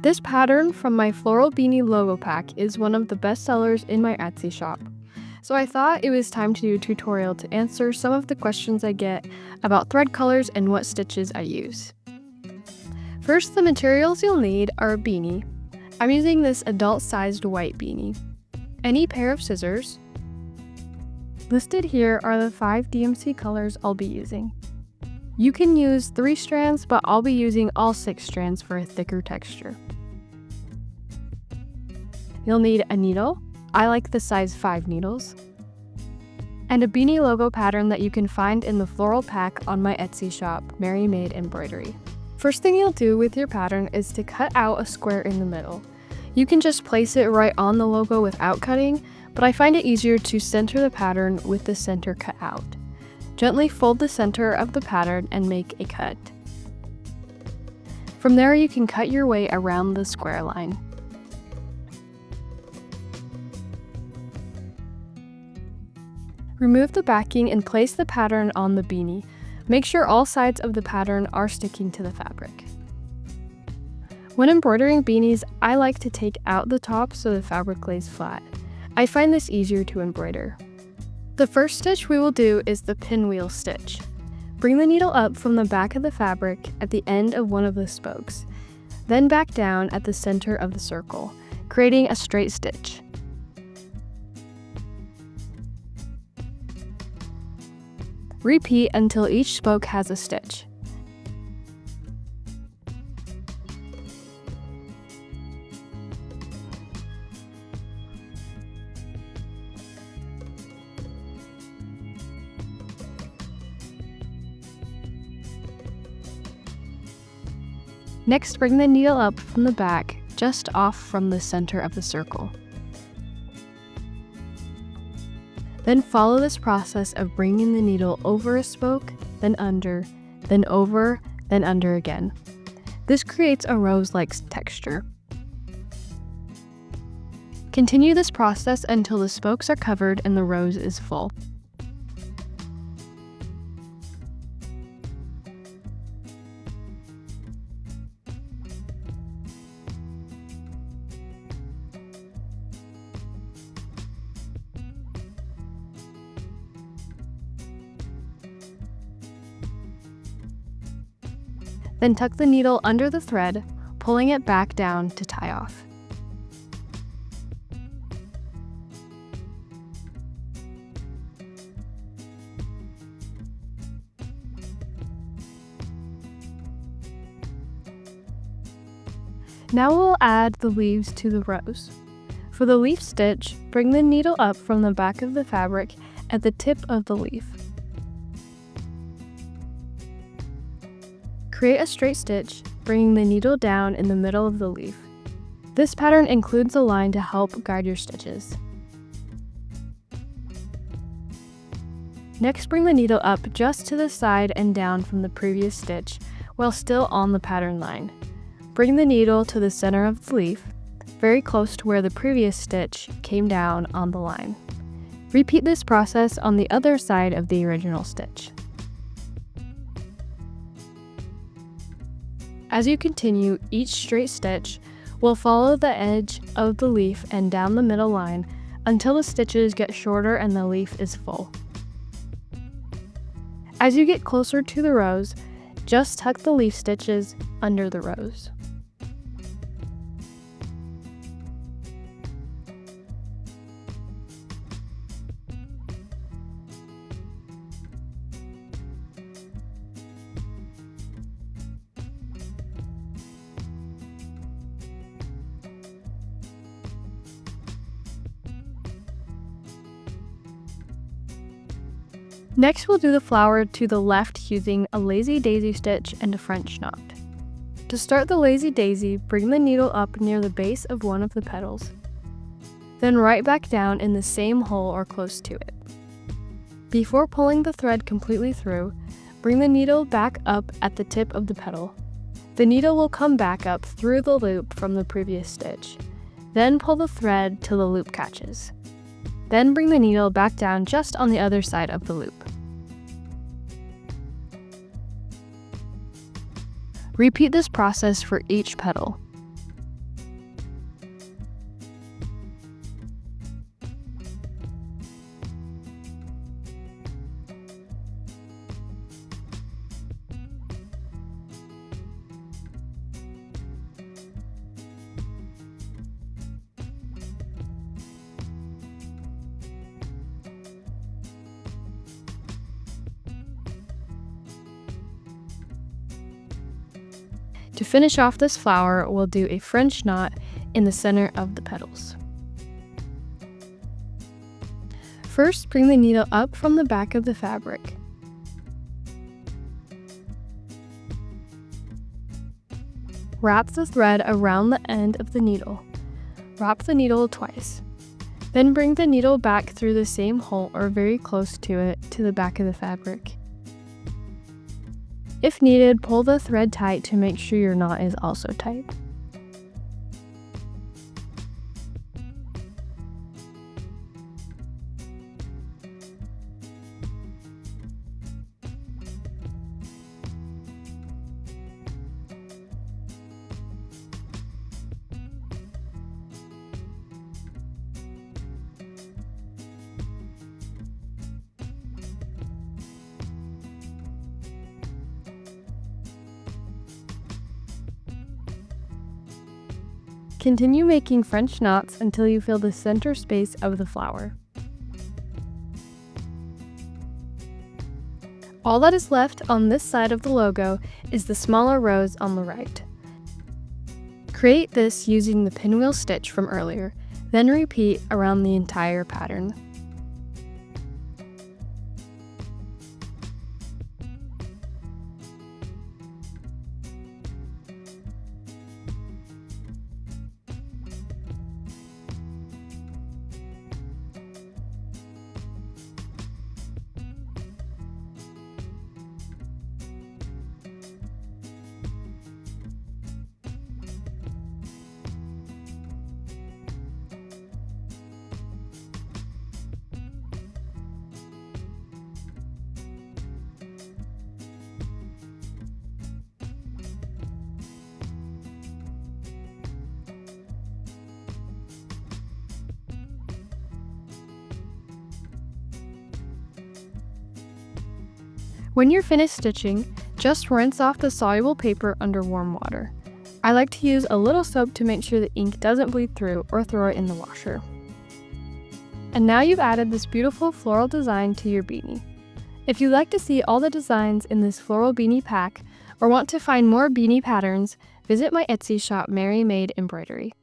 This pattern from my Floral Beanie logo pack is one of the best sellers in my Etsy shop. So I thought it was time to do a tutorial to answer some of the questions I get about thread colors and what stitches I use. First, the materials you'll need are a beanie. I'm using this adult-sized white beanie. Any pair of scissors. Listed here are the 5 DMC colors I'll be using. You can use 3 strands, but I'll be using all 6 strands for a thicker texture. You'll need a needle. I like the size 5 needles. And a beanie logo pattern that you can find in the floral pack on my Etsy shop, Mary Made Embroidery. First thing you'll do with your pattern is to cut out a square in the middle. You can just place it right on the logo without cutting, but I find it easier to center the pattern with the center cut out. Gently fold the center of the pattern and make a cut. From there, you can cut your way around the square line. Remove the backing and place the pattern on the beanie. Make sure all sides of the pattern are sticking to the fabric. When embroidering beanies, I like to take out the top so the fabric lays flat. I find this easier to embroider. The first stitch we will do is the pinwheel stitch. Bring the needle up from the back of the fabric at the end of one of the spokes, then back down at the center of the circle, creating a straight stitch. Repeat until each spoke has a stitch. Next, bring the needle up from the back, just off from the center of the circle. Then follow this process of bringing the needle over a spoke, then under, then over, then under again. This creates a rose-like texture. Continue this process until the spokes are covered and the rose is full. Then tuck the needle under the thread, pulling it back down to tie off. Now we'll add the leaves to the rose. For the leaf stitch, bring the needle up from the back of the fabric at the tip of the leaf. Create a straight stitch, bringing the needle down in the middle of the leaf. This pattern includes a line to help guide your stitches. Next, bring the needle up just to the side and down from the previous stitch, while still on the pattern line. Bring the needle to the center of the leaf, very close to where the previous stitch came down on the line. Repeat this process on the other side of the original stitch. As you continue, each straight stitch will follow the edge of the leaf and down the middle line until the stitches get shorter and the leaf is full. As you get closer to the rose, just tuck the leaf stitches under the rose. Next, we'll do the flower to the left using a lazy daisy stitch and a French knot. To start the lazy daisy, bring the needle up near the base of one of the petals, then right back down in the same hole or close to it. Before pulling the thread completely through, bring the needle back up at the tip of the petal. The needle will come back up through the loop from the previous stitch. Then pull the thread till the loop catches. Then bring the needle back down just on the other side of the loop. Repeat this process for each petal. To finish off this flower, we'll do a French knot in the center of the petals. First, bring the needle up from the back of the fabric. Wrap the thread around the end of the needle. Wrap the needle twice. Then bring the needle back through the same hole or very close to it to the back of the fabric. If needed, pull the thread tight to make sure your knot is also tight. Continue making French knots until you fill the center space of the flower. All that is left on this side of the logo is the smaller rose on the right. Create this using the pinwheel stitch from earlier, then repeat around the entire pattern. When you're finished stitching, just rinse off the soluble paper under warm water. I like to use a little soap to make sure the ink doesn't bleed through or throw it in the washer. And now you've added this beautiful floral design to your beanie. If you'd like to see all the designs in this floral beanie pack or want to find more beanie patterns, visit my Etsy shop, Mary Made Embroidery.